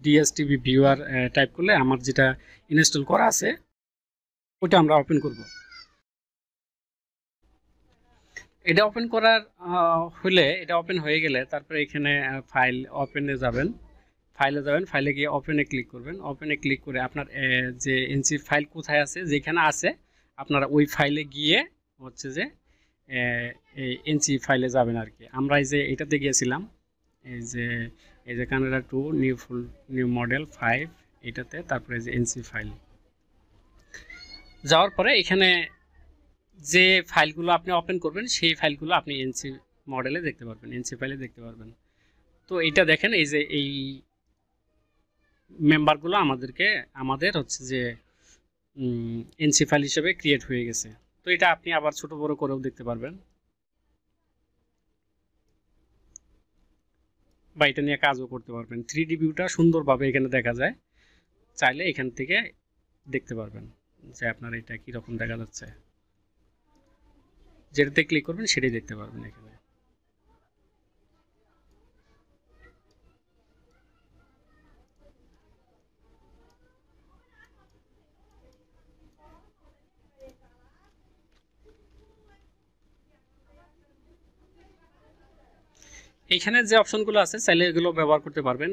ডিএসটিভি viewer type করলে আমার যেটা ইনস্টল করা আছে ওটা আমরা ওপেন করব। এটা ওপেন করার হলে এটা ওপেন হয়ে গেলে তারপরে এখানে ফাইল ওপেনে যাবেন, ফাইলে গিয়ে ওপেনে ক্লিক করবেন। ওপেনে ক্লিক করে আপনার যে এনসি ফাইল কোথায় আছে, যেখানে আছে আপনারা ওই ফাইলে গিয়ে হচ্ছে যে এনসি ফাইলে যাবেন আর কি। আমরা এই যে এটাতে গিয়েছিলাম, এই যে কানাডা 2 নিউ মডেল 5 এটাতে, তারপরে যে এনসি ফাইল যাওয়ার পরে এখানে যে ফাইলগুলো আপনি ওপেন করবেন সেই ফাইলগুলো আপনি এনসি মডেলে দেখতে পারবেন, এনসি ফাইলে দেখতে পারবেন। তো এটা দেখেন, এই যে এই মেম্বারগুলো আমাদের হচ্ছে যে এনসি ফাইল হিসেবে ক্রিয়েট হয়ে গেছে। তো এটা আপনি আবার ছোট বড় করেও দেখতে পারবেন বা এটা নিয়ে কাজও করতে পারবেন। 3D ভিউটা সুন্দরভাবে এখানে দেখা যায়, চাইলে এখান থেকে দেখতে পারবেন যে আপনার এটা কীরকম দেখা যাচ্ছে। যেটাতে ক্লিক করবেন সেটাই দেখতে পারবেন এখানে। এখানে যে অপশনগুলো আছে চাইলে এগুলো ব্যবহার করতে পারবেন।